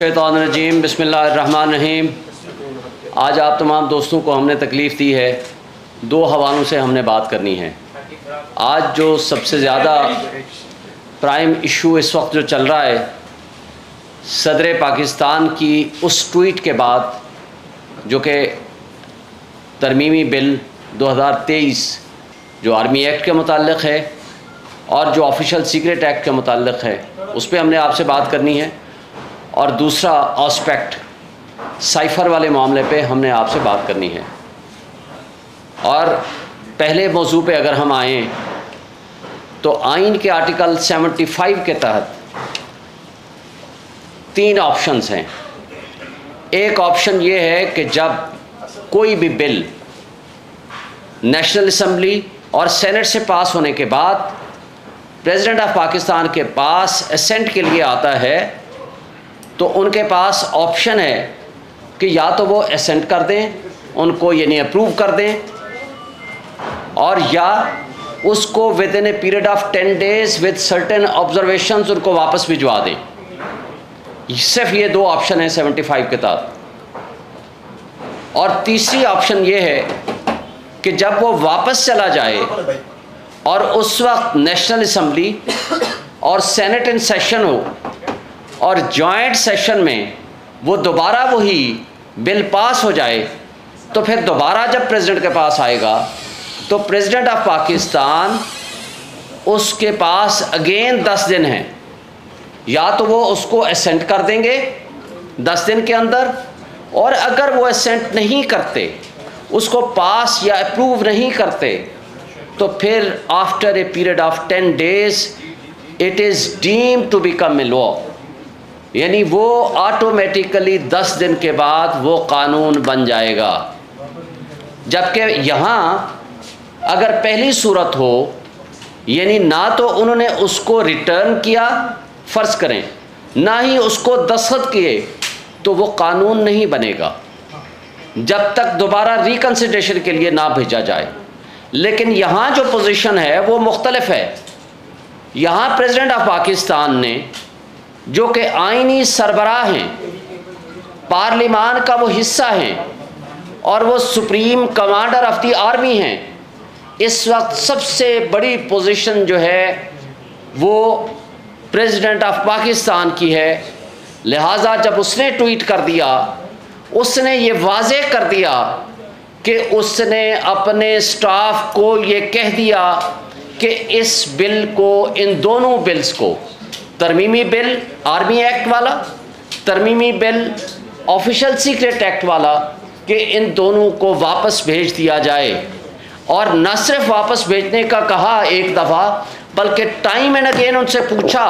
शैतानुर्रजीम बिस्मिल्लाहिर्रहमानिर्रहीम। आज आप तमाम दोस्तों को हमने तकलीफ़ दी है, दो हवालों से हमने बात करनी है। आज जो सबसे ज़्यादा प्राइम इशू इस वक्त जो चल रहा है, सदर पाकिस्तान की उस ट्वीट के बाद जो कि तरमीमी बिल 2023 जो आर्मी एक्ट के मुताल्लिक़ है और जो ऑफिशियल सीक्रेट एक्ट के मुताल्लिक़ है, उस पर हमने आपसे बात करनी है। और दूसरा एस्पेक्ट साइफ़र वाले मामले पे हमने आपसे बात करनी है। और पहले मौजू पे अगर हम आएँ तो आइन के आर्टिकल 75 के तहत 3 ऑप्शंस हैं। एक ऑप्शन ये है कि जब कोई भी बिल नेशनल असम्बली और सेनेट से पास होने के बाद प्रेसिडेंट ऑफ पाकिस्तान के पास असेंट के लिए आता है, तो उनके पास ऑप्शन है कि या तो वो असेंट कर दें, उनको यानी अप्रूव कर दें, और या उसको with in A period of 10 days with certain observations उनको वापस भिजवा दें। सिर्फ ये 2 ऑप्शन हैं 75 के तहत। और तीसरी ऑप्शन ये है कि जब वो वापस चला जाए और उस वक्त नेशनल असम्बली और सेनेट इन सेशन हो और जॉइंट सेशन में वो दोबारा वही बिल पास हो जाए, तो फिर दोबारा जब प्रेसिडेंट के पास आएगा तो प्रेसिडेंट ऑफ पाकिस्तान उसके पास अगेन 10 दिन हैं। या तो वो उसको असेंट कर देंगे 10 दिन के अंदर, और अगर वो असेंट नहीं करते, उसको पास या अप्रूव नहीं करते, तो फिर after a period of 10 days it is deemed to become a law, यानी वो ऑटोमेटिकली 10 दिन के बाद वो कानून बन जाएगा। जबकि यहाँ अगर पहली सूरत हो, यानी ना तो उन्होंने उसको रिटर्न किया फ़र्ज़ करें, ना ही उसको दस्तखत किए, तो वो कानून नहीं बनेगा जब तक दोबारा रिकन्सिडरेशन के लिए ना भेजा जाए। लेकिन यहाँ जो पोजीशन है वो मुख्तलिफ है। यहाँ प्रेसिडेंट ऑफ पाकिस्तान ने, जो कि आइनी सरबराह हैं, पार्लिमान का वो हिस्सा हैं और वो supreme commander of the army हैं, इस वक्त सबसे बड़ी पोजीशन जो है वो प्रेसिडेंट ऑफ पाकिस्तान की है। लिहाजा जब उसने ट्वीट कर दिया, उसने ये वाज़ेह कर दिया कि उसने अपने स्टाफ को ये कह दिया कि इस बिल को, इन दोनों बिल्स को, तरमीमी बिल आर्मी एक्ट वाला, तरमीमी बिल ऑफिशियल सीक्रेट एक्ट वाला, कि इन दोनों को वापस भेज दिया जाए। और न सिर्फ वापस भेजने का कहा एक दफ़ा, बल्कि टाइम एंड अगेन उनसे पूछा,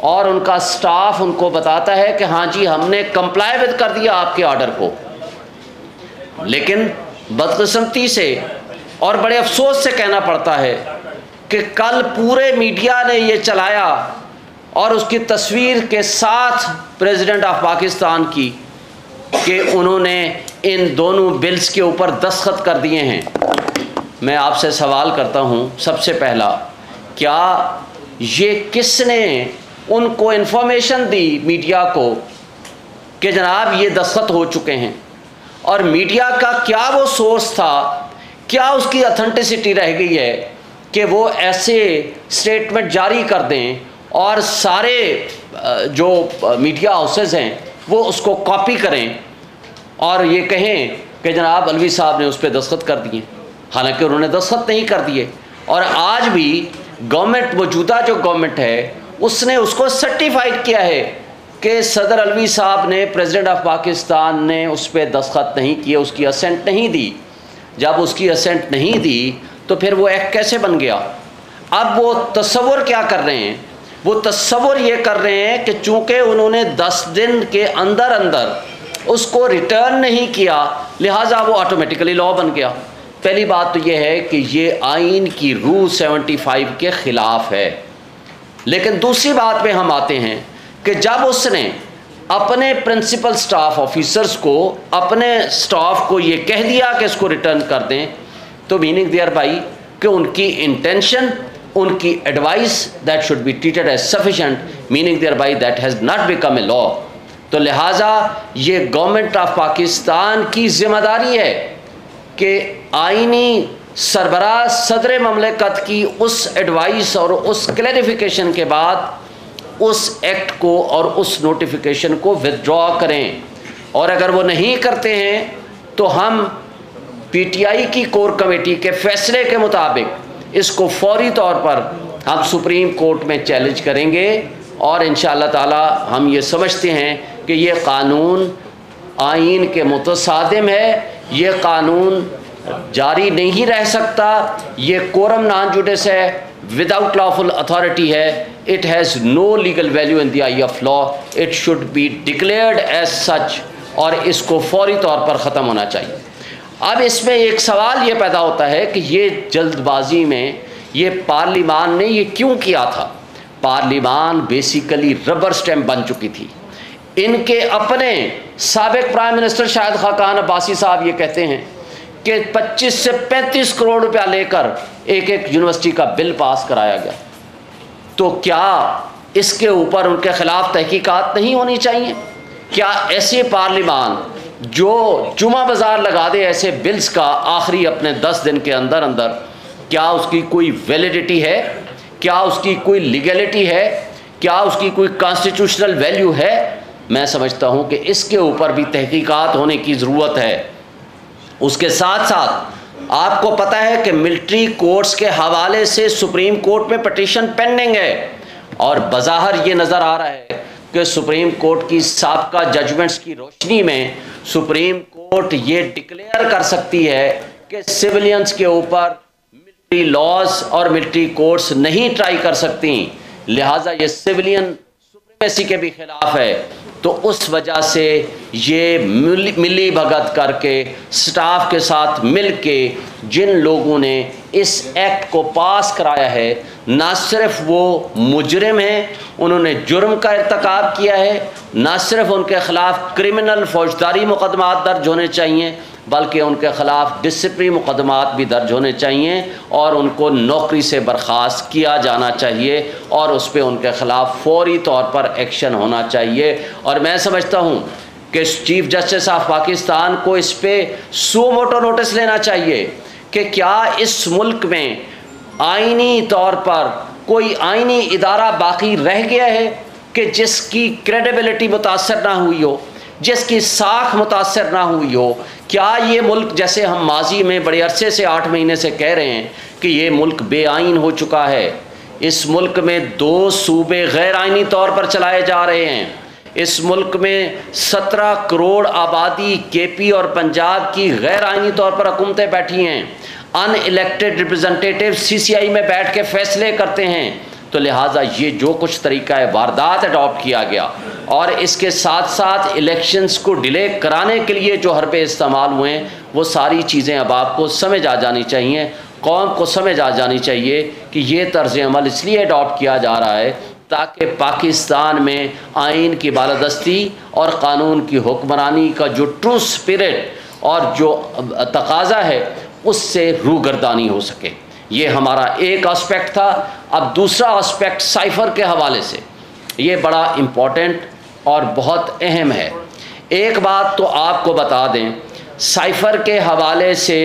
और उनका स्टाफ उनको बताता है कि हाँ जी, हमने कंप्लाई विद कर दिया आपके ऑर्डर को। लेकिन बदकिस्मती से और बड़े अफसोस से कहना पड़ता है कि कल पूरे मीडिया ने ये चलाया और उसकी तस्वीर के साथ प्रेसिडेंट ऑफ पाकिस्तान की, कि उन्होंने इन दोनों बिल्स के ऊपर दस्तखत कर दिए हैं। मैं आपसे सवाल करता हूँ, सबसे पहला, क्या ये किसने उनको इन्फॉर्मेशन दी मीडिया को कि जनाब ये दस्तखत हो चुके हैं? और मीडिया का क्या वो सोर्स था, क्या उसकी ऑथेंटिसिटी रह गई है कि वो ऐसे स्टेटमेंट जारी कर दें और सारे जो मीडिया हाउसेस हैं वो उसको कॉपी करें और ये कहें कि जनाब अलवी साहब ने उस पर दस्तखत कर दिए, हालांकि उन्होंने दस्तखत नहीं कर दिए। और आज भी गवर्नमेंट, मौजूदा जो गवर्नमेंट है, उसने उसको सर्टिफाइड किया है कि सदर अलवी साहब ने, प्रेसिडेंट ऑफ पाकिस्तान ने उस पर दस्तखत नहीं किए, उसकी असेंट नहीं दी। जब उसकी असेंट नहीं दी तो फिर वो एक्ट कैसे बन गया? अब वो तस्वुर क्या कर रहे हैं? वो तस्वुर ये कर रहे हैं कि चूँकि उन्होंने 10 दिन के अंदर अंदर उसको रिटर्न नहीं किया, लिहाजा वो ऑटोमेटिकली लॉ बन गया। पहली बात तो ये है कि ये आइन की रूल 75 के ख़िलाफ़ है। लेकिन दूसरी बात पे हम आते हैं कि जब उसने अपने प्रिंसिपल स्टाफ ऑफिसर्स को, अपने स्टाफ को ये कह दिया कि इसको रिटर्न कर दें, तो मीनिंग देयर बाई कि उनकी इंटेंशन, उनकी advice that should be treated as sufficient, meaning thereby that has not become a law. तो लिहाजा ये गवर्नमेंट ऑफ पाकिस्तान की जिम्मेदारी है कि आईनी सरबराह सदर ममलकत की उस एडवाइस और उस क्लैरिफिकेशन के बाद उस एक्ट को और उस नोटिफिकेशन को विथड्रॉ करें, और अगर वो नहीं करते हैं तो हम पीटीआई की कोर कमेटी के फैसले के मुताबिक इसको फौरी तौर पर हम सुप्रीम कोर्ट में चैलेंज करेंगे। और इंशाअल्लाह ताला हम ये समझते हैं कि ये कानून आइन के मुतसादिम है, ये कानून जारी नहीं रह सकता, ये कोरम नॉन जुडिस है, विदाउट लॉफुल अथॉरिटी है, it has no legal value in the eye of law, it should be declared as such, और इसको फौरी तौर पर ख़त्म होना चाहिए। अब इसमें एक सवाल ये पैदा होता है कि ये जल्दबाजी में ये पार्लिमान ने ये क्यों किया था। पार्लिमान बेसिकली रबर स्टैम्प बन चुकी थी। इनके अपने साबिक प्राइम मिनिस्टर शाहिद खाकान अब्बासी साहब ये कहते हैं कि 25 से 35 करोड़ रुपया लेकर एक यूनिवर्सिटी का बिल पास कराया गया। तो क्या इसके ऊपर उनके खिलाफ तहकीकात नहीं होनी चाहिए? क्या ऐसे पार्लिमान जो जुमा बाजार लगा दे ऐसे बिल्स का आखिरी अपने 10 दिन के अंदर अंदर, क्या उसकी कोई वैलिडिटी है? क्या उसकी कोई लीगैलिटी है? क्या उसकी कोई कॉन्स्टिट्यूशनल वैल्यू है? मैं समझता हूँ कि इसके ऊपर भी तहकीकात होने की ज़रूरत है। उसके साथ साथ आपको पता है कि मिलिट्री कोर्ट्स के हवाले से सुप्रीम कोर्ट में पिटीशन पेंडिंग है, और बज़ाहिर ये नज़र आ रहा है कि सुप्रीम कोर्ट की साबका जजमेंट्स की रोशनी में सुप्रीम कोर्ट ये डिक्लेयर कर सकती है कि सिविलियंस के ऊपर मिलिट्री लॉज और मिलिट्री कोर्ट्स नहीं ट्राई कर सकती, लिहाजा ये सिविलियन सुप्रीमेसी के भी खिलाफ है। तो उस वजह से ये मिली भगत करके स्टाफ के साथ मिल के जिन लोगों ने इस एक्ट को पास कराया है, ना सिर्फ वो मुजरिम हैं, उन्होंने जुर्म का इर्तिकाब किया है, ना सिर्फ उनके ख़िलाफ़ क्रिमिनल फौजदारी मुकदमात दर्ज होने चाहिए, बल्कि उनके ख़िलाफ़ डिसिप्लिनरी मुकदमात भी दर्ज होने चाहिए, और उनको नौकरी से बर्खास्त किया जाना चाहिए, और उस पर उनके ख़िलाफ़ फौरी तौर पर एक्शन होना चाहिए। और मैं समझता हूँ कि चीफ जस्टिस ऑफ पाकिस्तान को इस पर सो मोटो नोटिस लेना चाहिए कि क्या इस मुल्क में आइनी तौर पर कोई आइनी इदारा बाकी रह गया है कि जिसकी क्रेडिबिलिटी मुतासर ना हुई हो, जिसकी साख मुतासर ना हुई हो। क्या ये मुल्क, जैसे हम माजी में बड़े अरसे से 8 महीने से कह रहे हैं कि ये मुल्क बेआइन हो चुका है, इस मुल्क में 2 सूबे गैर आइनी तौर पर चलाए जा रहे हैं, इस मुल्क में 17 करोड़ आबादी केपी और पंजाब की गैर आइनी तौर पर हुकूमतें बैठी हैं, अनइलेक्टेड रिप्रेजेंटेटिव सीसीआई में बैठ के फैसले करते हैं। तो लिहाजा ये जो कुछ तरीका है वारदात अडॉप्ट किया गया, और इसके साथ साथ इलेक्शंस को डिले कराने के लिए जो हरबे इस्तेमाल हुए हैं, वो सारी चीज़ें अब आपको समझ आ जानी चाहिए, कौम को समझ आ जानी चाहिए कि ये तर्ज अमल इसलिए अडॉप्ट किया जा रहा है ताकि पाकिस्तान में आइन की बालादस्ती और क़ानून की हुक्मरानी का जो ट्रू स्पिरिट और जो तकाज़ा है उससे रूगर्दानी हो सके। ये हमारा एक एस्पेक्ट था। अब दूसरा एस्पेक्ट साइफ़र के हवाले से, ये बड़ा इम्पोर्टेंट और बहुत अहम है। एक बात तो आपको बता दें, साइफ़र के हवाले से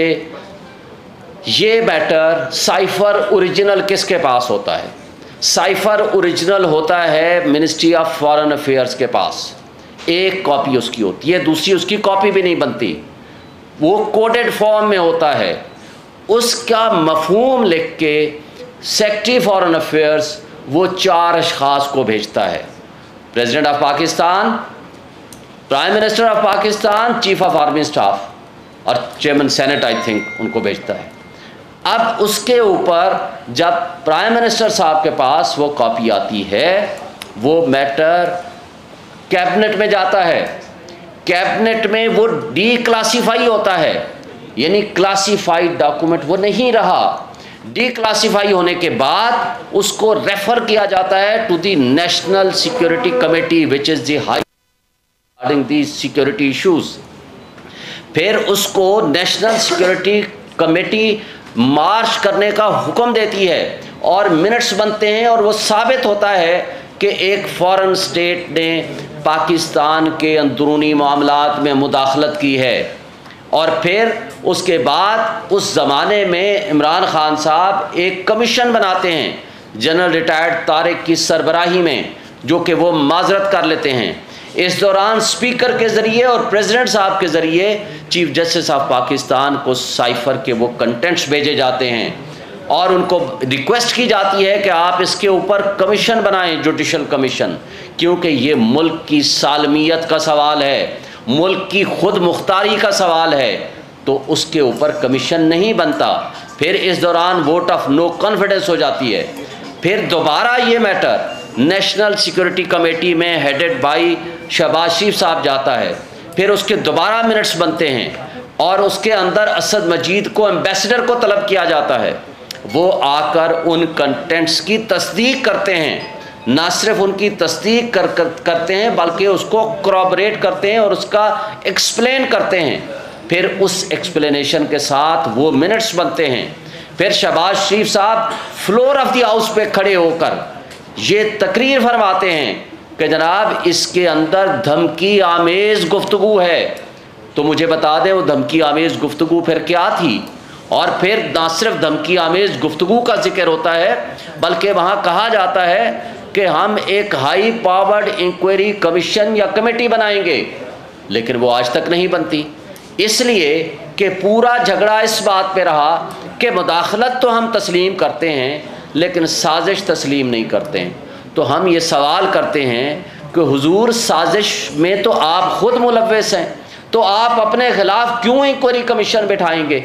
ये मैटर, साइफ़र ओरिजिनल किसके पास होता है? साइफ़र ओरिजिनल होता है मिनिस्ट्री ऑफ फॉरेन अफेयर्स के पास, एक कॉपी उसकी होती है, दूसरी उसकी कॉपी भी नहीं बनती, वो कोडेड फॉर्म में होता है। उसका मफहूम लिख के सेक्रेटरी फॉरेन अफेयर्स वो 4 अशख़ास को भेजता है, president of Pakistan, prime minister of Pakistan, chief of army staff और चेयरमैन सेनेट आई थिंक उनको भेजता है। अब उसके ऊपर जब प्राइम मिनिस्टर साहब के पास वो कॉपी आती है, वो मैटर कैबिनेट में जाता है, कैबिनेट में वो डीक्लासीफाई होता है, यानी क्लासीफाइड डॉक्यूमेंट वो नहीं रहा। डीक्लासीफाई होने के बाद उसको रेफर किया जाता है to the national security committee which is the high regarding the security issues. फिर उसको नेशनल सिक्योरिटी कमेटी मार्च करने का हुक्म देती है और मिनट्स बनते हैं, और वो साबित होता है कि एक फॉरेन स्टेट ने पाकिस्तान के अंदरूनी मामलात में मुदाखलत की है। और फिर उसके बाद उस ज़माने में इमरान खान साहब एक कमीशन बनाते हैं जनरल रिटायर्ड तारिक की सरबराही में, जो कि वो माजरत कर लेते हैं। इस दौरान स्पीकर के ज़रिए और प्रेसिडेंट साहब के ज़रिए चीफ जस्टिस ऑफ पाकिस्तान को साइफ़र के वो कंटेंट्स भेजे जाते हैं और उनको रिक्वेस्ट की जाती है कि आप इसके ऊपर कमीशन बनाएं, जुडिशल कमीशन, क्योंकि ये मुल्क की सालमियत का सवाल है, मुल्क की खुद मुख्तारी का सवाल है, तो उसके ऊपर कमीशन नहीं बनता। फिर इस दौरान वोट ऑफ नो कॉन्फिडेंस हो जाती है। फिर दोबारा ये मैटर नेशनल सिक्योरिटी कमेटी में हेडेड बाई शहबाज शरीफ साहब जाता है। फिर उसके दोबारा मिनट्स बनते हैं और उसके अंदर असद मजीद को एम्बेसडर को तलब किया जाता है। वो आकर उन कंटेंट्स की तस्दीक करते हैं, ना सिर्फ उनकी तस्दीक करते हैं बल्कि उसको corroborate करते हैं और उसका एक्सप्लेन करते हैं। फिर उस एक्सप्लेनेशन के साथ वो मिनट्स बनते हैं। फिर शहबाज शरीफ साहब फ्लोर ऑफ द हाउस पे खड़े होकर ये तकरीर फरमाते हैं कि जनाब इसके अंदर धमकी आमेज़ गुफ्तगू है। तो मुझे बता दें वो धमकी आमेज़ गुफ्तगू फिर क्या थी। और फिर ना सिर्फ धमकी आमेज़ गुफ्तगू का जिक्र होता है बल्कि वहाँ कहा जाता है कि हम एक हाई पावर्ड इंक्वायरी कमीशन या कमेटी बनाएंगे, लेकिन वो आज तक नहीं बनती, इसलिए कि पूरा झगड़ा इस बात पे रहा कि मुदाखलत तो हम तस्लीम करते हैं लेकिन साजिश तस्लीम नहीं करते हैं। तो हम ये सवाल करते हैं कि हुजूर साजिश में तो आप ख़ुद मुलव्वस हैं, तो आप अपने ख़िलाफ़ क्यों इंक्वायरी कमीशन बिठाएंगे,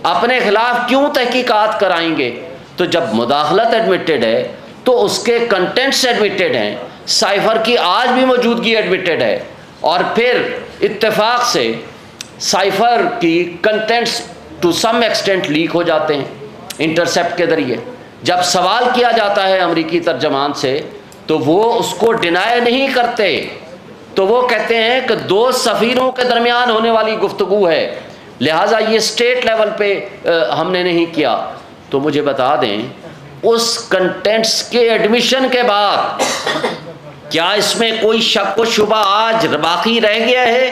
अपने ख़िलाफ़ क्यों तहकीकात कराएंगे। तो जब मुदाखलत एडमिटेड है तो उसके कंटेंट्स एडमिटेड हैं, साइफ़र की आज भी मौजूदगी एडमिटेड है, और फिर इत्तेफाक से साइफ़र की contents to some extent leak हो जाते हैं इंटरसेप्ट के ज़रिए। जब सवाल किया जाता है अमरीकी तर्जमान से तो वो उसको डिनाई नहीं करते, तो वो कहते हैं कि दो सफ़ीरों के दरमियान होने वाली गुफ्तगू है, लिहाजा ये स्टेट लेवल पे हमने नहीं किया। तो मुझे बता दें उस कंटेंट्स के एडमिशन के बाद क्या इसमें कोई शक व शुबा आज बाकी रह गया है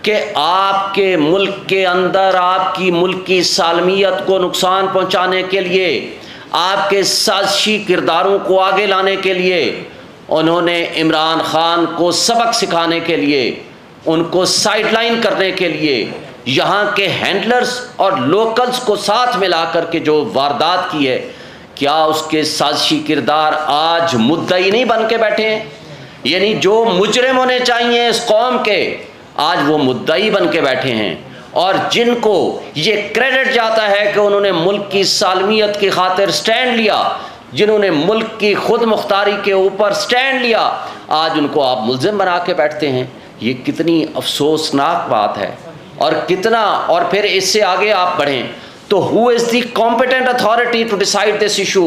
कि आपके मुल्क के अंदर आपकी मुल्क की सालमियत को नुकसान पहुंचाने के लिए, आपके साजिशी किरदारों को आगे लाने के लिए उन्होंने इमरान खान को सबक सिखाने के लिए, उनको साइडलाइन करने के लिए यहाँ के हैंडलर्स और लोकल्स को साथ मिलाकर के जो वारदात की है, क्या उसके साजिशी किरदार आज मुद्दई नहीं बन के बैठे हैं? यानी जो मुजरिम होने चाहिए इस कौम के आज वो मुद्दई बन के बैठे हैं, और जिनको ये क्रेडिट जाता है कि उन्होंने मुल्क की सालमियत की खातिर स्टैंड लिया, जिन्होंने मुल्क की खुद मुख्तारी के ऊपर स्टैंड लिया, आज उनको आप मुल्ज़िम बना के बैठते हैं। ये कितनी अफसोसनाक बात है। और कितना, और फिर इससे आगे आप बढ़ें तो who is the competent authority to decide this issue,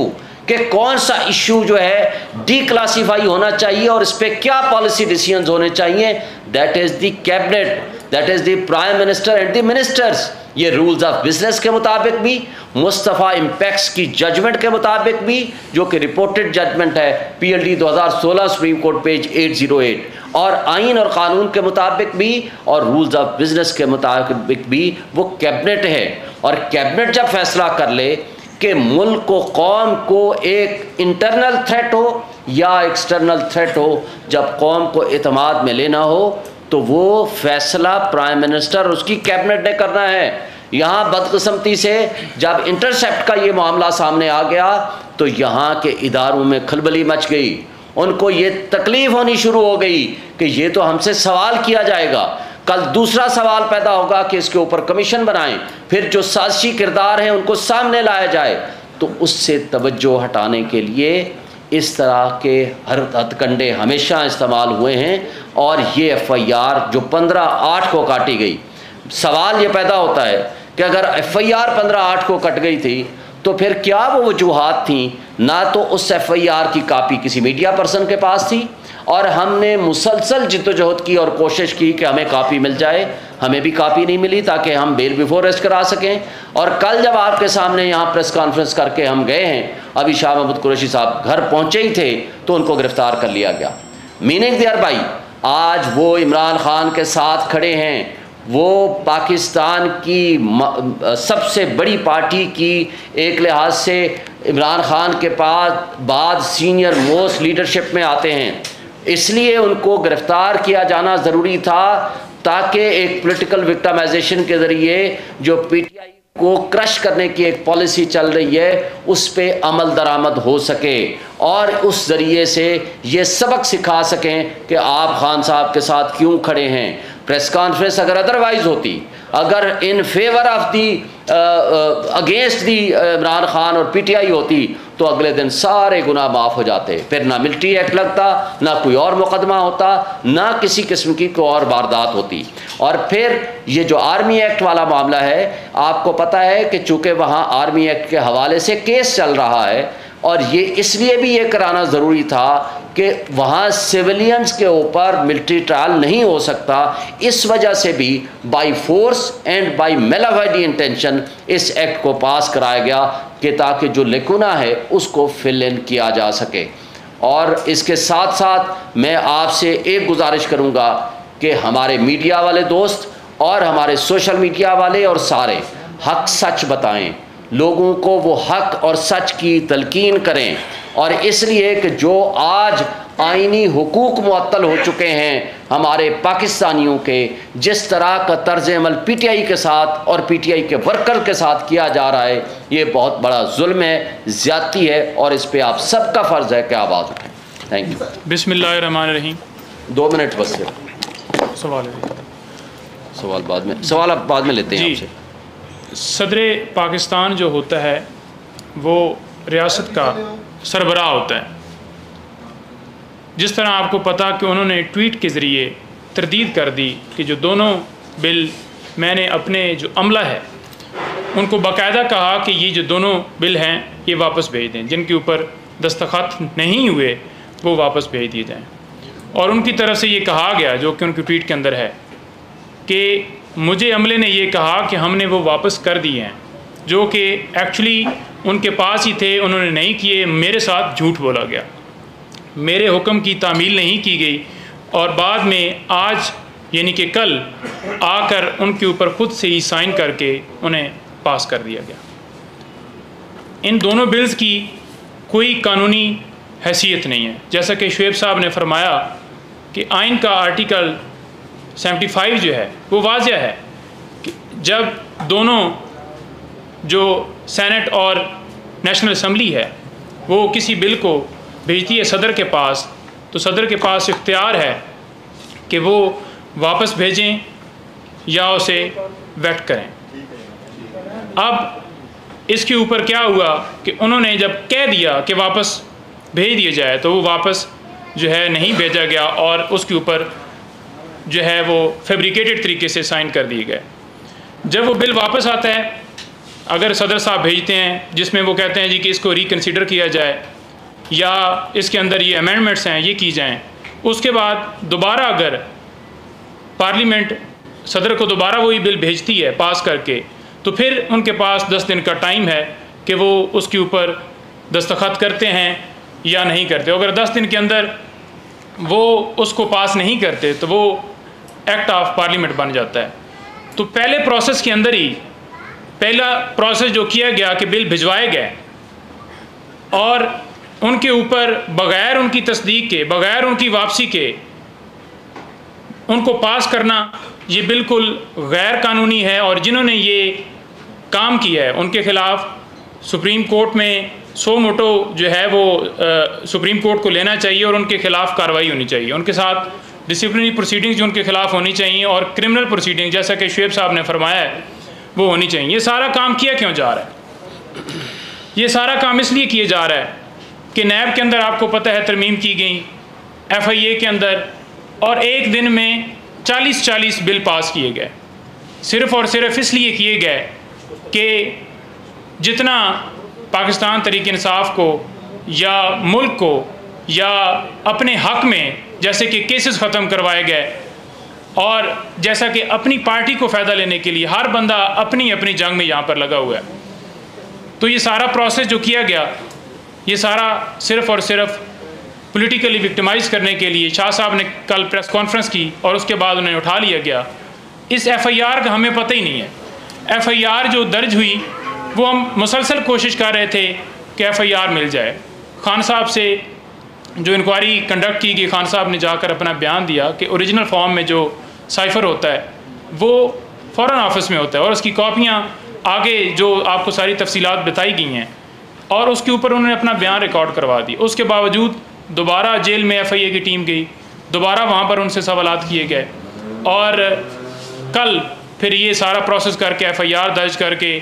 कि कौन सा इशू जो है डीक्लासीफाई होना चाहिए और इस पर क्या पॉलिसी डिसीजंस होने चाहिए। That is the cabinet, that is the prime minister and the ministers. ये रूल्स ऑफ बिजनेस के मुताबिक भी, मुस्तफ़ा इम्पैक्ट्स की जजमेंट के मुताबिक भी, जो कि रिपोर्टेड जजमेंट है PLD 2016 सुप्रीम कोर्ट पेज 808, और आइन और कानून के मुताबिक भी और रूल्स ऑफ बिजनेस के मुताबिक भी वो कैबिनेट है। और कैबिनेट जब फैसला कर ले कि मुल्क को, कौम को एक इंटरनल थ्रेट हो या एक्सटर्नल थ्रेट हो, जब कौम को एतमाद में लेना हो तो वो फैसला प्राइम मिनिस्टर और उसकी कैबिनेट ने करना है। यहाँ बदकिस्मती से जब इंटरसेप्ट का ये मामला सामने आ गया तो यहाँ के इदारों में खलबली मच गई, उनको ये तकलीफ़ होनी शुरू हो गई कि ये तो हमसे सवाल किया जाएगा, कल दूसरा सवाल पैदा होगा कि इसके ऊपर कमीशन बनाएं, फिर जो साजिशी किरदार हैं उनको सामने लाया जाए। तो उससे तवज्जो हटाने के लिए इस तरह के हर हथकंडे हमेशा इस्तेमाल हुए हैं। और ये FIR जो 15/8 को काटी गई, सवाल ये पैदा होता है कि अगर FIR 15/8 को कट गई थी तो फिर क्या वो वजूहात थी? ना तो उस FIR की कापी किसी मीडिया पर्सन के पास थी, और हमने मुसलसल जिद्दोजहद की और कोशिश की कि हमें कापी मिल जाए, हमें भी कापी नहीं मिली ताकि हम बेल बिफोर अरेस्ट करा सकें। और कल जब आपके सामने यहाँ प्रेस कॉन्फ्रेंस करके हम गए हैं, अभी शाह महमूद कुरैशी साहब घर पहुँचे ही थे तो उनको गिरफ्तार कर लिया गया। मीनिंग देयर बाई आज वो इमरान खान के साथ खड़े हैं। वो पाकिस्तान की सबसे बड़ी पार्टी की एक लिहाज से इमरान खान के बाद सीनियर मोस्ट लीडरशिप में आते हैं, इसलिए उनको गिरफ़्तार किया जाना ज़रूरी था ताकि एक पॉलिटिकल विक्टिमाइजेशन के ज़रिए जो पीटीआई को क्रश करने की एक पॉलिसी चल रही है उस पे अमल दरामद हो सके और उस ज़रिए से ये सबक सिखा सकें कि आप खान साहब के साथ क्यों खड़े हैं। प्रेस कॉन्फ्रेंस अगर अदरवाइज होती, अगर in favour of the against the Imran Khan और पीटीआई होती तो अगले दिन सारे गुनाह माफ़ हो जाते, फिर ना मिलिट्री एक्ट लगता, ना कोई और मुकदमा होता, ना किसी किस्म की कोई और वारदात होती। और फिर ये जो आर्मी एक्ट वाला मामला है, आपको पता है कि चूँकि वहाँ आर्मी एक्ट के हवाले से केस चल रहा है और ये इसलिए भी ये कराना ज़रूरी था कि वहाँ सिविलियंस के ऊपर मिलिट्री ट्रायल नहीं हो सकता, इस वजह से भी by force and by malafide intention इस एक्ट को पास कराया गया कि ताकि जो लेकुना है उसको फिल इन किया जा सके। और इसके साथ साथ मैं आपसे एक गुजारिश करूँगा कि हमारे मीडिया वाले दोस्त और हमारे सोशल मीडिया वाले और सारे हक सच बताएं, लोगों को वो हक और सच की तलकीन करें। और इसलिए कि जो आज आईनी हुकूक मुअत्तल हो चुके हैं हमारे पाकिस्तानियों के, जिस तरह का तर्ज अमल पीटीआई के साथ और पीटीआई के वर्कर के साथ किया जा रहा है, ये बहुत बड़ा जुल्म है, ज़्यादती है और इस पे आप सबका फ़र्ज़ है कि आवाज़ उठाएं। Thank you. बिस्मिल्लाहिर्रहमानिर्रहीम। 2 मिनट बस, सवाल बाद में लेते हैं आपसे। सदर पाकिस्तान जो होता है वो रियासत का सरबराह होता है। जिस तरह आपको पता कि उन्होंने ट्वीट के ज़रिए तरदीद कर दी कि जो दोनों बिल मैंने अपने जो अमला है उनको बाकायदा कहा कि ये जो दोनों बिल हैं ये वापस भेज दें, जिनके ऊपर दस्तखत नहीं हुए वो वापस भेज दिए जाएं। और उनकी तरफ से ये कहा गया, जो कि उनकी ट्वीट के अंदर है, कि मुझे अमले ने ये कहा कि हमने वो वापस कर दिए हैं, जो कि एक्चुअली उनके पास ही थे, उन्होंने नहीं किए, मेरे साथ झूठ बोला गया, मेरे हुक्म की तामील नहीं की गई और बाद में आज यानी कि कल आकर उनके ऊपर ख़ुद से ही साइन करके उन्हें पास कर दिया गया। इन दोनों बिल्स की कोई कानूनी हैसियत नहीं है। जैसा कि शुएब साहब ने फरमाया कि आइन का आर्टिकल 75 जो है वो वाज़ह है कि जब दोनों जो सेनेट और नेशनल असम्बली है वो किसी बिल को भेजती है सदर के पास, तो सदर के पास इख्तियार है कि वो वापस भेजें या उसे वेट करें। अब इसके ऊपर क्या हुआ कि उन्होंने जब कह दिया कि वापस भेज दिया जाए तो वो वापस जो है नहीं भेजा गया और उसके ऊपर जो है वो फैब्रिकेटेड तरीके से साइन कर दिए गए। जब वो बिल वापस आता है, अगर सदर साहब भेजते हैं जिसमें वो कहते हैं जी कि इसको रिकन्सिडर किया जाए या इसके अंदर ये अमेंडमेंट्स हैं ये की जाएं, उसके बाद दोबारा अगर पार्लियामेंट सदर को दोबारा वही बिल भेजती है पास करके, तो फिर उनके पास 10 दिन का टाइम है कि वो उसके ऊपर दस्तखत करते हैं या नहीं करते। अगर 10 दिन के अंदर वो उसको पास नहीं करते तो वो एक्ट ऑफ पार्लियामेंट बन जाता है। तो पहले प्रोसेस के अंदर ही पहला प्रोसेस जो किया गया कि बिल भिजवाए गए और उनके ऊपर बग़ैर उनकी तस्दीक के, बग़ैर उनकी वापसी के उनको पास करना ये बिल्कुल गैर कानूनी है। और जिन्होंने ये काम किया है उनके ख़िलाफ़ सुप्रीम कोर्ट में सो मोटो जो है वो सुप्रीम कोर्ट को लेना चाहिए और उनके ख़िलाफ़ कार्रवाई होनी चाहिए। उनके साथ डिसिप्लिनरी प्रोसीडिंग्स जो उनके ख़िलाफ़ होनी चाहिए और क्रिमिनल प्रोसीडिंग जैसा कि शुएब साहब ने फरमाया है वो होनी चाहिए। ये सारा काम किया क्यों जा रहा है? ये सारा काम इसलिए किया जा रहा है कि नैब के अंदर आपको पता है तरमीम की गई, FIA के अंदर, और एक दिन में 40 बिल पास किए गए, सिर्फ़ और सिर्फ इसलिए किए गए कि जितना पाकिस्तान तहरीक इंसाफ को या मुल्क को या अपने हक़ में जैसे कि केसेस ख़त्म करवाए गए और जैसा कि अपनी पार्टी को फ़ायदा लेने के लिए हर बंदा अपनी अपनी जंग में यहाँ पर लगा हुआ है। तो ये सारा प्रोसेस जो किया गया ये सारा सिर्फ़ और सिर्फ पॉलिटिकली विक्टिमाइज़ करने के लिए शाह साहब ने कल प्रेस कॉन्फ्रेंस की और उसके बाद उन्हें उठा लिया गया। इस FIR का हमें पता ही नहीं है। FIR जो दर्ज हुई वो हम मुसलसल कोशिश कर रहे थे कि FIR मिल जाए। खान साहब से जो इंक्वायरी कंडक्ट की गई, खान साहब ने जाकर अपना बयान दिया कि ओरिजिनल फॉर्म में जो साइफ़र होता है वो फ़ॉरेन ऑफिस में होता है और उसकी कॉपियाँ आगे जो आपको सारी तफसीलात बताई गई हैं और उसके ऊपर उन्होंने अपना बयान रिकॉर्ड करवा दी। उसके बावजूद दोबारा जेल में FIA की टीम गई, दोबारा वहाँ पर उनसे सवालात किए गए और कल फिर ये सारा प्रोसेस करके FIR दर्ज करके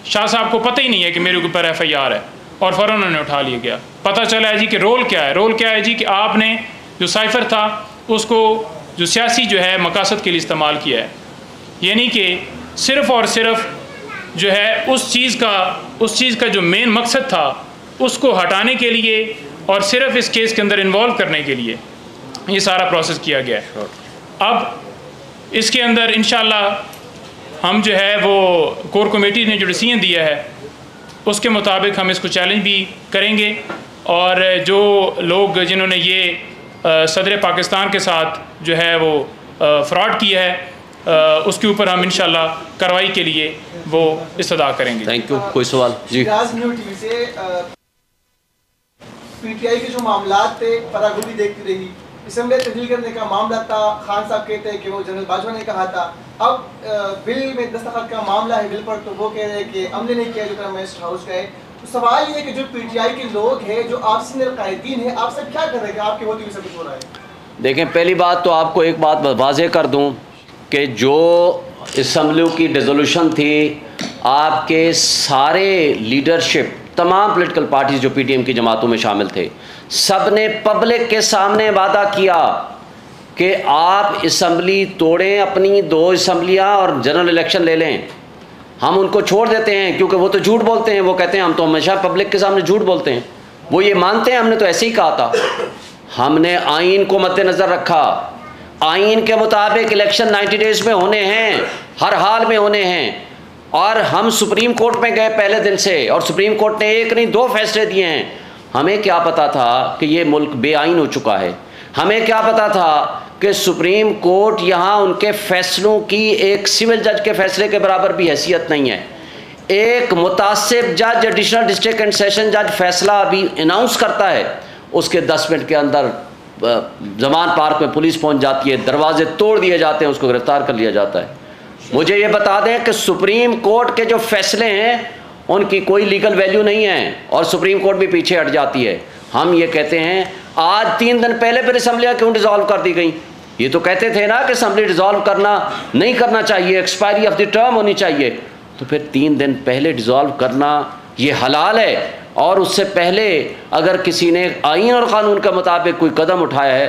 शाह साहब को पता ही नहीं है कि मेरे ऊपर FIR है और फ़ौरन उन्होंने उठा लिया गया। पता चला है जी कि रोल क्या है। रोल क्या है जी कि आपने जो साइफ़र था उसको जो सियासी जो है मकासद के लिए इस्तेमाल किया है, यानी कि सिर्फ़ और सिर्फ जो है उस चीज़ का जो मेन मकसद था उसको हटाने के लिए और सिर्फ इस केस के अंदर इन्वॉल्व करने के लिए ये सारा प्रोसेस किया गया है। अब इसके अंदर इंशाअल्लाह हम जो है वो कोर कमेटी ने जो डिसीजन दिया है उसके मुताबिक हम इसको चैलेंज भी करेंगे और जो लोग जिन्होंने ये सदर पाकिस्तान के साथ जो है वो फ्रॉड किया है उसके ऊपर हम इंशाअल्लाह कार्रवाई के लिए वो इस्तदा करेंगे। Thank you. कोई सवाल जी? PTI के जो मामलात थे फरागुदी देखती रही, असम्बली तब्दील करने का मामला था, खान साहब कहते हैं कि वो जनरल बाजवा ने कहा था। अब बिल में दस्तखत का मामला है बिल पर, तो वो कह रहे हैं कि अमले नहीं किया जो मिनिस्टर हाउस का है। तो सवाल ये है कि जो PTI के लोग हैं जो आप सीनियर कायदीन हैं, आप सब क्या कर रहे हैं, आपके होते हुए सब कुछ हो रहा है? देखें, पहली बात तो आपको एक बात वाज़ेह कर दूं कि जो असम्बली की डिसोल्यूशन थी, आपके सारे लीडरशिप तमाम पॉलिटिकल पार्टीज जो PTM की जमातों में शामिल थे, सब ने पब्लिक के सामने वादा किया कि आप असम्बली तोड़ें, अपनी 2 असम्बलियाँ और जनरल इलेक्शन ले लें। हम उनको छोड़ देते हैं क्योंकि वो तो झूठ बोलते हैं। वो कहते हैं हम तो हमेशा पब्लिक के सामने झूठ बोलते हैं। वो ये मानते हैं हमने तो ऐसे ही कहा था। हमने आइन को मद्देनज़र रखा। आइन के मुताबिक इलेक्शन 90 डेज़ में होने हैं, हर हाल में होने हैं। और हम सुप्रीम कोर्ट में गए पहले दिन से और सुप्रीम कोर्ट ने 1 नहीं 2 फैसले दिए हैं। हमें क्या पता था कि ये मुल्क बेआइन हो चुका है? हमें क्या पता था कि सुप्रीम कोर्ट यहाँ उनके फैसलों की एक सिविल जज के फैसले के बराबर भी हैसियत नहीं है। एक मुतासिब जज, एडिशनल डिस्ट्रिक्ट एंड सेशन जज फैसला अभी अनाउंस करता है, उसके 10 मिनट के अंदर जमान पार्क में पुलिस पहुँच जाती है, दरवाजे तोड़ दिए जाते हैं, उसको गिरफ्तार कर लिया जाता है। मुझे ये बता दें कि सुप्रीम कोर्ट के जो फैसले हैं उनकी कोई लीगल वैल्यू नहीं है और सुप्रीम कोर्ट भी पीछे हट जाती है। हम ये कहते हैं आज 3 दिन पहले फिर असम्बलियाँ क्यों डिज़ोल्व कर दी गई? ये तो कहते थे ना कि असम्बली डिज़ोल्व करना नहीं करना चाहिए, एक्सपायरी ऑफ द टर्म होनी चाहिए। तो फिर 3 दिन पहले डिज़ोल्व करना ये हलाल है और उससे पहले अगर किसी ने आइन और क़ानून के मुताबिक कोई कदम उठाया है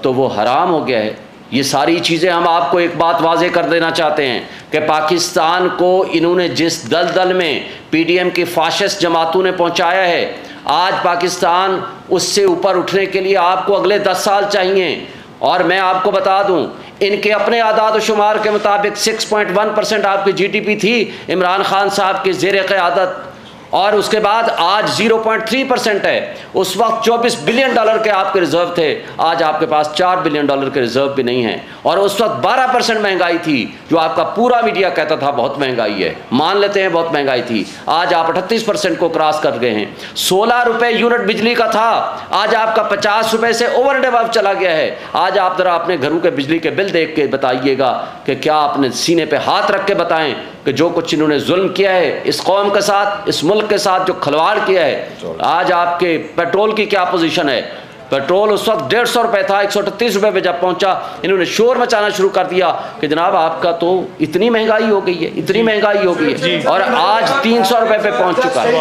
तो वो हराम हो गया है। ये सारी चीज़ें हम आपको एक बात वाज़ेह कर देना चाहते हैं कि पाकिस्तान को इन्होंने जिस दलदल में PTM की फाशिस्ट जमातों ने पहुंचाया है, आज पाकिस्तान उससे ऊपर उठने के लिए आपको अगले 10 साल चाहिए। और मैं आपको बता दूं, इनके अपने आदाद व शुमार के मुताबिक 6.1% आपकी GDP थी इमरान खान साहब की ज़ेर क़यादत, और उसके बाद आज 0.3% है। उस वक्त $24 बिलियन के आपके रिजर्व थे, आज आपके पास $4 बिलियन के रिजर्व भी नहीं हैं। और उस वक्त 12% महंगाई थी, जो आपका पूरा मीडिया कहता था बहुत महंगाई है, मान लेते हैं बहुत महंगाई थी। आज आप 38% को क्रॉस कर गए हैं। 16 रुपये यूनिट बिजली का था, आज आपका 50 रुपये से ओवर एंड अबव चला गया है। आज आप ज़रा अपने घरों के बिजली के बिल देख के बताइएगा कि क्या आपने सीने पे हाथ रख के बताएं कि जो कुछ इन्होंने जुल्म किया है इस कौम के साथ, इस मुल्क के साथ जो खिलवाड़ किया है। आज आपके पेट्रोल की क्या पोजीशन है? पेट्रोल उस वक्त 150 रुपये था, 138 रुपये पे जब पहुंचा इन्होंने शोर मचाना शुरू कर दिया कि जनाब आपका तो इतनी महंगाई हो गई है, इतनी महंगाई हो गई है, और आज 300 रुपये पे पहुंच चुका है।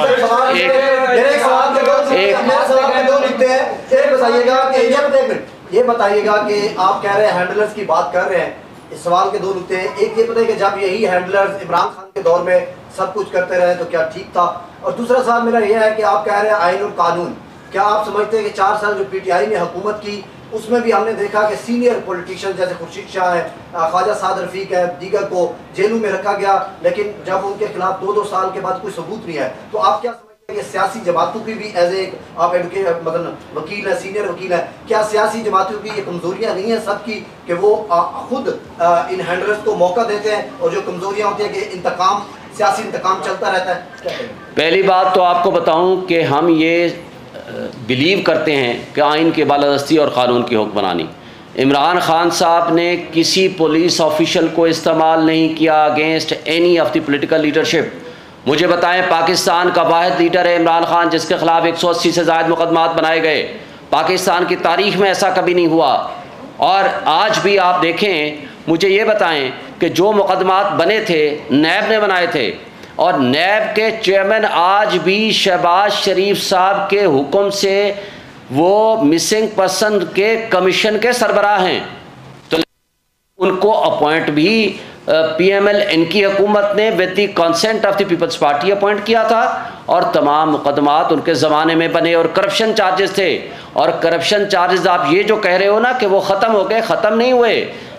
ये बताइएगा कि आप कह रहे हैं हैंडलर्स की बात कर रहे हैं, इस सवाल के 2 नुकते हैं। एक ये बताइए कि जब यही हैंडलर्स इमरान खान के दौर में सब कुछ करते रहे तो क्या ठीक था? और दूसरा सवाल मेरा यह है कि आप कह रहे हैं आइन और कानून, क्या आप समझते हैं कि 4 साल जो PTI ने हुकूमत की उसमें भी हमने देखा कि सीनियर पॉलिटिशियन जैसे खुर्शीद शाह है, ख्वाजा साद रफीक है, दीगर को जेलों में रखा गया, लेकिन जब उनके खिलाफ 2-2 साल के बाद कोई सबूत नहीं है, तो आप क्या समझते हैं? ये सियासी जमातों की भी एज ए आप एडवोकेट मतलब वकील है, सीनियर वकील है, क्या सियासी जमातों की ये कमजोरियां नहीं है सबकी कि वो खुद इन हैंडलर्स को मौका देते हैं और जो कमजोरियां होती है कि इंतकाम, सियासी इंतकाम चलता रहता है? पहली बात तो आपको बताऊं कि हम ये बिलीव करते हैं कि आइन की बालादस्ती और क़ानून की हुक्मरानी। इमरान खान साहब ने किसी पुलिस ऑफिशियल को इस्तेमाल नहीं किया against any of the political leadership. मुझे बताएं, पाकिस्तान का वाहिद लीडर है इमरान खान जिसके खिलाफ 180 से ज़ायद मुकदमात बनाए गए। पाकिस्तान की तारीख में ऐसा कभी नहीं हुआ। और आज भी आप देखें, मुझे ये बताएं कि जो मुकदमात बने थे नैब ने बनाए थे, और नैब के चेयरमैन आज भी शहबाज शरीफ साहब के हुक्म से वो मिसिंग पर्सन के कमीशन के सरबराह हैं, तो उनको अपॉइंट भी PMLN की हुकूमत ने with the consent of the Peoples Party appoint किया था, और तमाम मुकदमात उनके ज़माने में बने और करप्शन चार्जेस थे। और करप्शन चार्जेस आप ये जो कह रहे हो ना कि वो ख़त्म हो गए, ख़त्म नहीं हुए।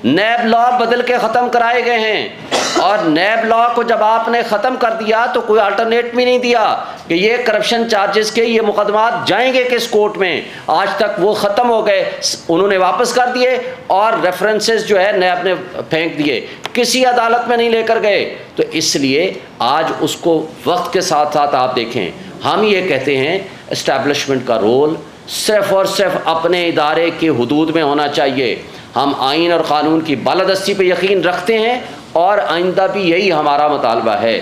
नैब लॉ बदल के ख़त्म कराए गए हैं, और नैब लॉ को जब आपने ख़त्म कर दिया तो कोई अल्टरनेट भी नहीं दिया कि ये करप्शन चार्जेस के ये मुकदमात जाएंगे किस कोर्ट में। आज तक वो ख़त्म हो गए, उन्होंने वापस कर दिए और रेफरेंसेस जो है नैब ने फेंक दिए, किसी अदालत में नहीं लेकर गए। तो इसलिए आज उसको वक्त के साथ साथ आप देखें, हम ये कहते हैं इस्टेब्लिशमेंट का रोल सिर्फ़ और सिर्फ अपने इदारे के हुदूद में होना चाहिए। हम आइन और क़ानून की बालादस्ती पे यकीन रखते हैं और आइंदा भी यही हमारा मुतालबा है।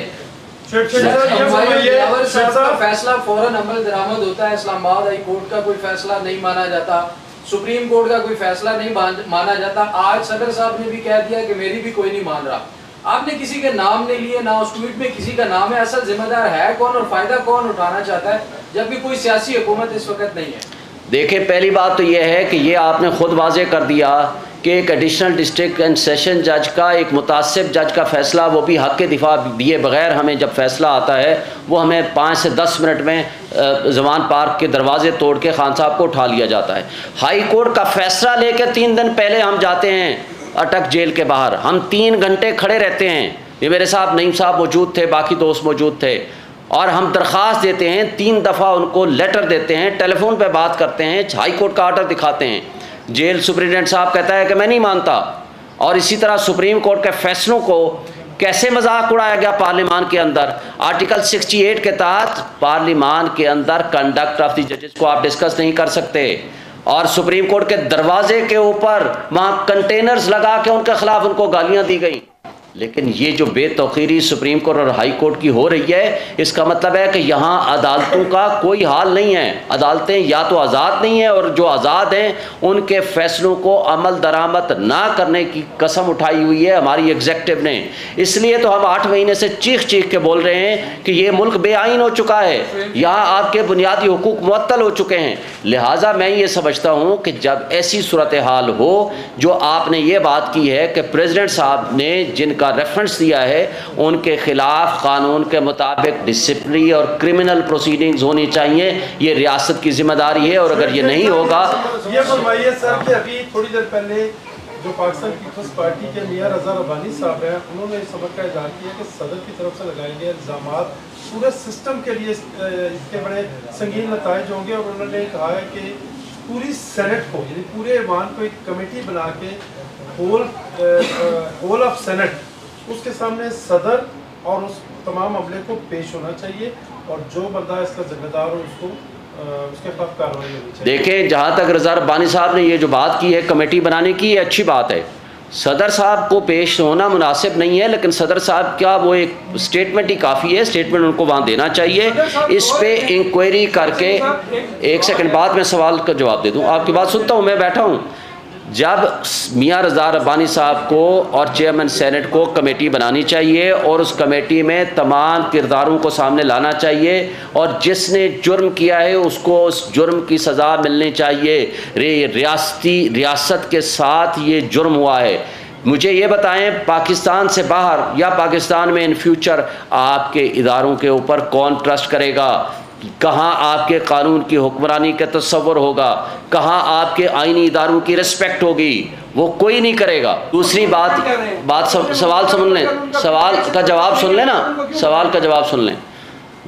फैसला फौरन अमल दरामद होता है। इस्लामाबाद हाई कोर्ट का कोई फैसला नहीं माना जाता, सुप्रीम कोर्ट का कोई फैसला नहीं माना जाता। आज सदर साहब ने भी कह दिया कि मेरी भी कोई नहीं मान रहा। आपने किसी के नाम नहीं लिए, ना उस ट्वीट में किसी का नाम है। असल जिम्मेदार है कौन और फायदा कौन उठाना चाहता है, जबकि कोई सियासी हुकूमत इस वक्त नहीं है। देखिए, पहली बात तो यह है कि ये आपने खुद वाजे कर दिया कि एक एडिशनल डिस्ट्रिक्ट एंड सेशन जज का, एक मुतासिब जज का फ़ैसला, वो भी हक़ के दिफा दिए बगैर हमें जब फ़ैसला आता है वो हमें 5 से 10 मिनट में ज़मान पार्क के दरवाजे तोड़ के खान साहब को उठा लिया जाता है। हाई कोर्ट का फ़ैसला लेकर 3 दिन पहले हम जाते हैं अटक जेल के बाहर, हम 3 घंटे खड़े रहते हैं। ये मेरे साहब नईम साहब मौजूद थे, बाकी दोस्त मौजूद थे, और हम दरख्वास्त देते हैं, 3 दफ़ा उनको लेटर देते हैं, टेलीफोन पे बात करते हैं, हाई कोर्ट का आर्डर दिखाते हैं। जेल सुपरिटेंडेंट साहब कहता है कि मैं नहीं मानता। और इसी तरह सुप्रीम कोर्ट के फैसलों को कैसे मजाक उड़ाया गया पार्लियामान के अंदर। आर्टिकल 68 के तहत पार्लियामान के अंदर कंडक्ट ऑफ द जजेस को आप डिस्कस नहीं कर सकते, और सुप्रीम कोर्ट के दरवाजे के ऊपर वहाँ कंटेनर्स लगा के उनके खिलाफ उनको गालियाँ दी गई। लेकिन ये जो बेतौकीरी सुप्रीम कोर्ट और हाई कोर्ट की हो रही है, इसका मतलब है कि यहाँ अदालतों का कोई हाल नहीं है। अदालतें या तो आज़ाद नहीं हैं, और जो आज़ाद हैं उनके फैसलों को अमल दरामद ना करने की कसम उठाई हुई है हमारी एग्जेक्टिव ने। इसलिए तो हम 8 महीने से चीख चीख के बोल रहे हैं कि ये मुल्क बेआइन हो चुका है, यहाँ आपके बुनियादी हुकूक मुअत्तल हो चुके हैं। लिहाजा मैं ये समझता हूँ कि जब ऐसी सूरत हाल हो, जो आपने ये बात की है कि प्रेसिडेंट साहब ने जिनका रेफरेंस दिया है उनके खिलाफ कानून के मुताबिक डिसिप्लिनरी और क्रिमिनल प्रोसीडिंग्स होनी चाहिए, ये रियासत की जिम्मेदारी है। और अगर ये नहीं होगा, ये फरमाइए सर कि अभी थोड़ी देर पहले जो पाकिस्तान पीपल्स पार्टी के मियां रज़ा रब्बानी साहब हैं, उन्होंने इस सबक का इज़हार किया कि सदर की तरफ से लगाए गए इल्ज़ामात पूरे सिस्टम के लिए इसके बड़े संगीन नताइज होंगे। और उन्होंने कहा है कि पूरी सेनेट को, यानी पूरे ऐवान को एक कमेटी बना के होल ऑफ सेनेट उसके सामने सदर और उस तमाम अमले को पेश होना चाहिए, और जो बंदा इसका जिम्मेदार हो उसको उसके खिलाफ कार्रवाई होनी चाहिए। देखें, जहाँ तक रज़ा रब्बानी साहब ने ये जो बात की है कमेटी बनाने की, ये अच्छी बात है। सदर साहब को पेश होना मुनासिब नहीं है, लेकिन सदर साहब क्या वो एक स्टेटमेंट ही काफ़ी है, स्टेटमेंट उनको वहाँ देना चाहिए। इस पे इंक्वायरी करके, 1 सेकंड बाद मैं सवाल का जवाब दे दूँ, आपकी बात सुनता हूँ, मैं बैठा हूँ। जब मियां रज़ा रब्बानी साहब को और चेयरमैन सेनेट को कमेटी बनानी चाहिए, और उस कमेटी में तमाम किरदारों को सामने लाना चाहिए, और जिसने जुर्म किया है उसको उस जुर्म की सज़ा मिलनी चाहिए। रियासत के साथ ये जुर्म हुआ है। मुझे ये बताएं, पाकिस्तान से बाहर या पाकिस्तान में इन फ्यूचर आपके इदारों के ऊपर कौन ट्रस्ट करेगा? कहाँ आपके कानून की हुक्मरानी का तस्वर होगा? कहाँ आपके आईनी इदारों की रिस्पेक्ट होगी? वो कोई नहीं करेगा। दूसरी सवाल सुन लें, सवाल का जवाब सुन लें ना, सवाल का जवाब सुन लें।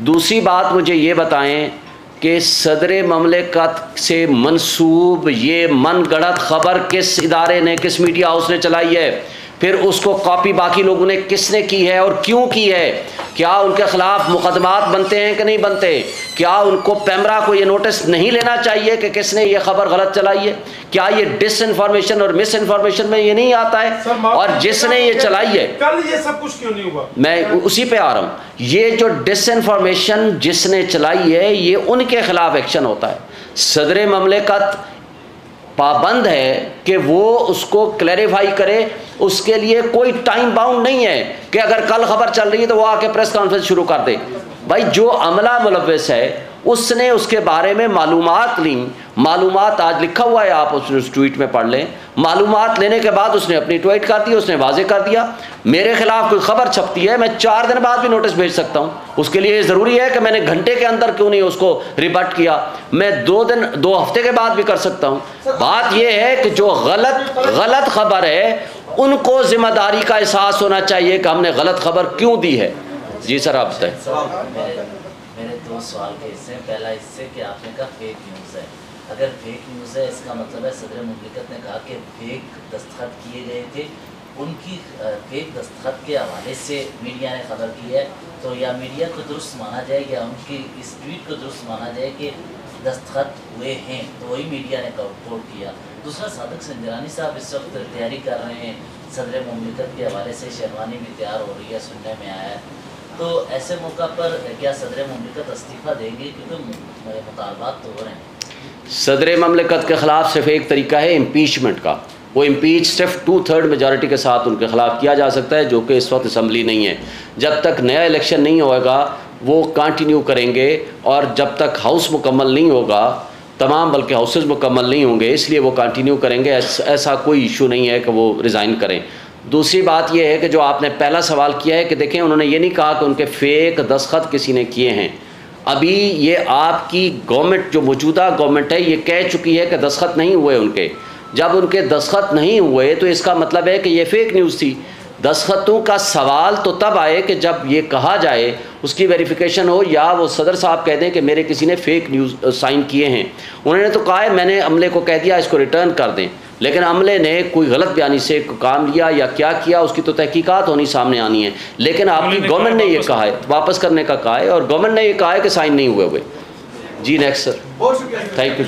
दूसरी बात मुझे ये बताएं कि सदर ममलिकत से मंसूब ये मन गढ़ंत ख़बर किस इदारे ने, किस मीडिया हाउस ने चलाई है, फिर उसको कॉपी बाकी लोगों ने किसने की है और क्यों की है, क्या उनके ख़िलाफ़ मुकदमात बनते हैं कि नहीं बनते, क्या उनको पैमरा को ये नोटिस नहीं लेना चाहिए कि किसने ये खबर गलत चलाई है, क्या ये डिसइंफॉर्मेशन और मिस इन्फॉर्मेशन में ये नहीं आता है, और जिसने ये चलाई है, कल ये सब कुछ क्यों नहीं हुआ, मैं उसी पे आ रहा हूँ, ये जो डिसइंफॉर्मेशन जिसने चलाई है ये उनके खिलाफ एक्शन होता है। सदर ममलिकत पाबंद है कि वो उसको क्लैरिफाई करे, उसके लिए कोई टाइम बाउंड नहीं है कि अगर कल खबर चल रही है तो वो आके प्रेस कॉन्फ्रेंस शुरू कर दे। भाई जो अमला मुलव्वस है उसने उसके बारे में मालूमात ली, मालूमात आज लिखा हुआ है, आप उस ट्वीट में पढ़ लें, मालूमात लेने के बाद उसने अपनी ट्वीट कर दी, उसने वाजे कर दिया मेरे खिलाफ कोई खबर छपती है मैं 4 दिन बाद भी नोटिस भेज सकता हूँ, उसके लिए ज़रूरी है कि मैंने घंटे के अंदर क्यों नहीं उसको रिबट किया, मैं 2 हफ्ते के बाद भी कर सकता हूँ। बात यह है कि जो गलत खबर है उनको जिम्मेदारी का एहसास होना चाहिए कि हमने गलत खबर क्यों दी है। जी सर, आप बताएं। मेरे 2 सवाल के हिस्से, पहला हिस्से कि आपने कहा फेक न्यूज़ है, अगर फेक न्यूज़ है इसका मतलब है सदर मुमलिकत ने कहा कि फेक दस्तखत किए गए थे, उनकी फेक दस्तखत के हवाले से मीडिया ने खबर की है, तो या मीडिया को दुरुस्त माना जाए या उनकी इस ट्वीट को दुरुस्त माना जाए कि दस्तखत हुए हैं, तो वही मीडिया ने रिपोर्ट किया। दूसरा, सादिक संजरानी साहब इस वक्त तैयारी कर रहे हैं सदर मुमलिकत के हवाले से, शेरवानी भी तैयार हो रही है, सुनने में आया है, तो ऐसे मौका पर क्या सदर मुमलिकत इस्तीफ़ा देंगे, क्योंकि मुतालबात तो हो रहे हैं। सदर ममलिकत के ख़िलाफ़ सिर्फ एक तरीका है इम्पीचमेंट का, वो इम्पीच सिर्फ 2/3 मेजॉरिटी के साथ उनके खिलाफ किया जा सकता है, जो कि इस वक्त असम्बली नहीं है। जब तक नया इलेक्शन नहीं होगा वो कंटिन्यू करेंगे, और जब तक हाउस मुकम्मल नहीं होगा, तमाम बल्कि हाउसेज मुकम्मल नहीं होंगे, इसलिए वो कंटिन्यू करेंगे। ऐसा कोई इशू नहीं है कि वो रिज़ाइन करें। दूसरी बात यह है कि जो आपने पहला सवाल किया है कि देखें, उन्होंने ये नहीं कहा कि उनके फेक दस्तखत किसी ने किए हैं। अभी ये आपकी गवर्नमेंट, जो मौजूदा गवर्नमेंट है, ये कह चुकी है कि दस्तखत नहीं हुए उनके। जब उनके दस्तखत नहीं हुए तो इसका मतलब है कि ये फेक न्यूज़ थी। दस्तखतों का सवाल तो तब आए कि जब ये कहा जाए, उसकी वेरिफिकेशन हो, या वो सदर साहब कह दें कि मेरे किसी ने फेक न्यूज़ साइन किए हैं। उन्होंने तो कहा है मैंने अमले को कह दिया इसको रिटर्न कर दें, लेकिन अमले ने कोई गलत बयानी से काम लिया या क्या किया उसकी तो तहकीकात होनी सामने आनी है। लेकिन आपकी गवर्नमेंट ने ये कहा है, वापस करने का कहा है, और गवर्नमेंट ने ये कहा है कि साइन नहीं हुए। जी नेक्स्ट सर। बहुत शुक्रिया। Thank you.